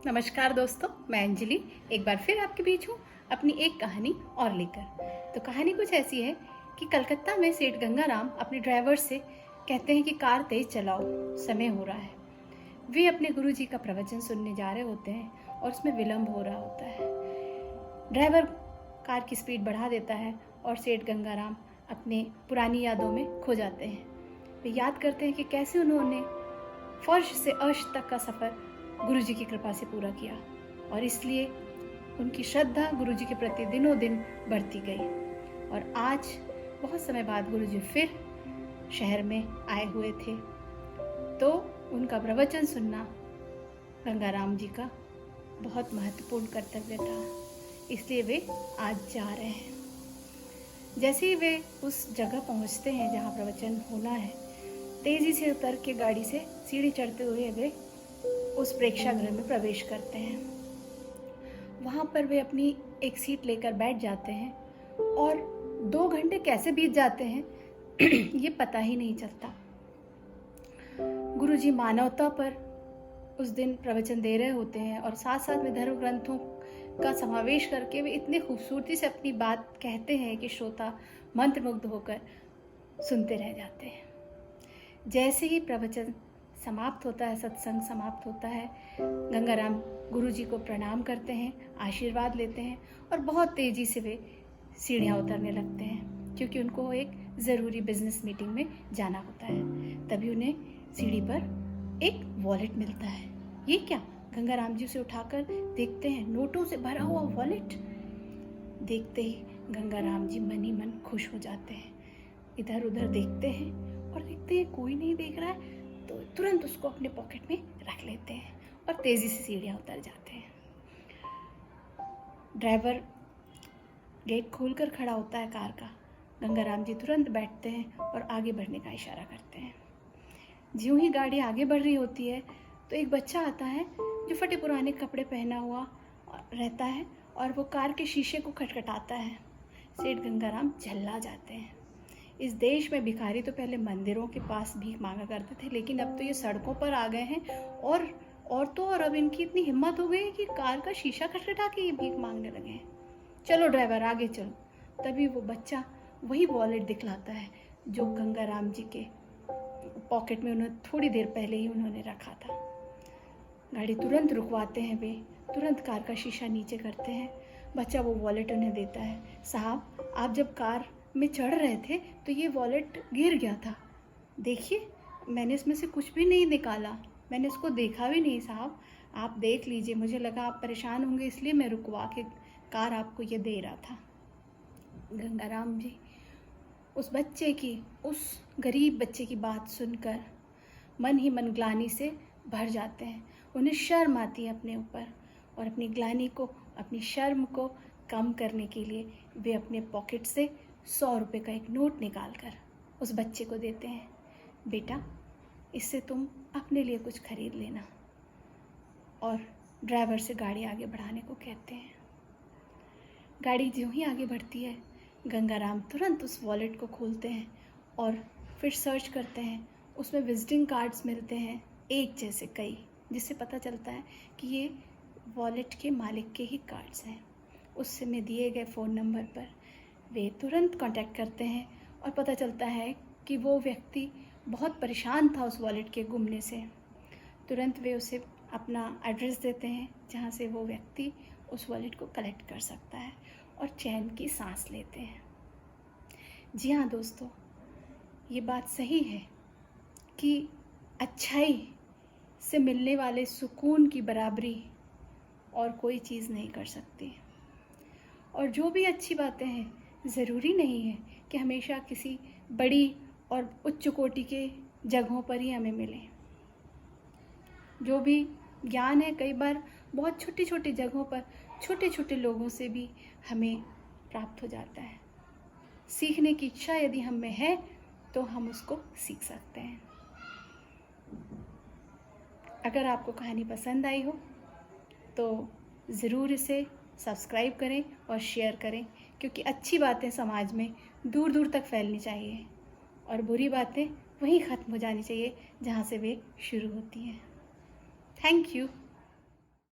नमस्कार दोस्तों, मैं अंजलि एक बार फिर आपके बीच हूँ अपनी एक कहानी और लेकर। तो कहानी कुछ ऐसी है कि कलकत्ता में सेठ गंगाराम अपने ड्राइवर से कहते हैं कि कार तेज चलाओ, समय हो रहा है। वे अपने गुरुजी का प्रवचन सुनने जा रहे होते हैं और उसमें विलंब हो रहा होता है। ड्राइवर कार की स्पीड बढ़ा देता है और सेठ गंगाराम अपने पुरानी यादों में खो जाते हैं। वे याद करते हैं कि कैसे उन्होंने फर्श से अर्श तक का सफ़र गुरुजी की कृपा से पूरा किया और इसलिए उनकी श्रद्धा गुरुजी के प्रति दिनों दिन बढ़ती गई। और आज बहुत समय बाद गुरुजी फिर शहर में आए हुए थे, तो उनका प्रवचन सुनना गंगाराम जी का बहुत महत्वपूर्ण कर्तव्य था, इसलिए वे आज जा रहे हैं। जैसे ही वे उस जगह पहुंचते हैं जहां प्रवचन होना है, तेजी से उतर के गाड़ी से सीढ़ी चढ़ते हुए वे उस प्रेक्षागृह में प्रवेश करते हैं। वहाँ पर वे अपनी एक सीट लेकर बैठ जाते हैं और 2 घंटे कैसे बीत जाते हैं ये पता ही नहीं चलता। गुरुजी मानवता पर उस दिन प्रवचन दे रहे होते हैं और साथ साथ में धर्म ग्रंथों का समावेश करके वे इतने खूबसूरती से अपनी बात कहते हैं कि श्रोता मंत्रमुग्ध होकर सुनते रह जाते हैं। जैसे ही प्रवचन समाप्त होता है, सत्संग समाप्त होता है, गंगाराम गुरुजी को प्रणाम करते हैं, आशीर्वाद लेते हैं और बहुत तेज़ी से वे सीढ़ियाँ उतरने लगते हैं क्योंकि उनको एक ज़रूरी बिजनेस मीटिंग में जाना होता है। तभी उन्हें सीढ़ी पर एक वॉलेट मिलता है। ये क्या? गंगाराम जी उसे उठाकर देखते हैं, नोटों से भरा हुआ वॉलेट। देखते ही गंगाराम जी मन ही मन खुश हो जाते हैं। इधर उधर देखते हैं और देखते हैं कोई नहीं देख रहा है, तो तुरंत उसको अपने पॉकेट में रख लेते हैं और तेज़ी से सीढ़ियाँ उतर जाते हैं। ड्राइवर गेट खोलकर खड़ा होता है कार का। गंगाराम जी तुरंत बैठते हैं और आगे बढ़ने का इशारा करते हैं। ज्यों ही गाड़ी आगे बढ़ रही होती है तो एक बच्चा आता है जो फटे पुराने कपड़े पहना हुआ रहता है और वो कार के शीशे को खटखटाता है। सेठ गंगाराम झल्ला जाते हैं। इस देश में भिखारी तो पहले मंदिरों के पास भीख मांगा करते थे, लेकिन अब तो ये सड़कों पर आ गए हैं और अब इनकी इतनी हिम्मत हो गई कि कार का शीशा खटखटा के ये भीख मांगने लगे हैं। चलो ड्राइवर आगे चलो। तभी वो बच्चा वही वॉलेट दिखलाता है जो गंगाराम जी के पॉकेट में उन्होंने थोड़ी देर पहले ही उन्होंने रखा था। गाड़ी तुरंत रुकवाते हैं, वे तुरंत कार का शीशा नीचे करते हैं। बच्चा वो वॉलेट उन्हें देता है। साहब, आप जब कार में चढ़ रहे थे तो ये वॉलेट गिर गया था। देखिए, मैंने इसमें से कुछ भी नहीं निकाला, मैंने इसको देखा भी नहीं साहब, आप देख लीजिए। मुझे लगा आप परेशान होंगे इसलिए मैं रुकवा के कार आपको ये दे रहा था। गंगाराम जी उस गरीब बच्चे की बात सुनकर मन ही मन ग्लानि से भर जाते हैं। उन्हें शर्म आती है अपने ऊपर और अपनी ग्लानि को, अपनी शर्म को कम करने के लिए वे अपने पॉकेट से 100 रुपये का एक नोट निकाल कर उस बच्चे को देते हैं। बेटा, इससे तुम अपने लिए कुछ खरीद लेना। और ड्राइवर से गाड़ी आगे बढ़ाने को कहते हैं। गाड़ी ज्यों ही आगे बढ़ती है, गंगाराम तुरंत उस वॉलेट को खोलते हैं और फिर सर्च करते हैं। उसमें विजिटिंग कार्ड्स मिलते हैं, एक जैसे कई, जिससे पता चलता है कि ये वॉलेट के मालिक के ही कार्ड्स हैं। उससे में दिए गए फ़ोन नंबर पर वे तुरंत कांटेक्ट करते हैं और पता चलता है कि वो व्यक्ति बहुत परेशान था उस वॉलेट के गुमने से। तुरंत वे उसे अपना एड्रेस देते हैं जहाँ से वो व्यक्ति उस वॉलेट को कलेक्ट कर सकता है और चैन की सांस लेते हैं। जी हाँ दोस्तों, ये बात सही है कि अच्छाई से मिलने वाले सुकून की बराबरी और कोई चीज़ नहीं कर सकती। और जो भी अच्छी बातें हैं, ज़रूरी नहीं है कि हमेशा किसी बड़ी और उच्च कोटि के जगहों पर ही हमें मिले। जो भी ज्ञान है, कई बार बहुत छोटी छोटी जगहों पर छोटे छोटे लोगों से भी हमें प्राप्त हो जाता है। सीखने की इच्छा यदि हम में है तो हम उसको सीख सकते हैं। अगर आपको कहानी पसंद आई हो तो ज़रूर इसे सब्सक्राइब करें और शेयर करें, क्योंकि अच्छी बातें समाज में दूर दूर तक फैलनी चाहिए और बुरी बातें वहीं ख़त्म हो जानी चाहिए जहाँ से वे शुरू होती हैं। Thank you.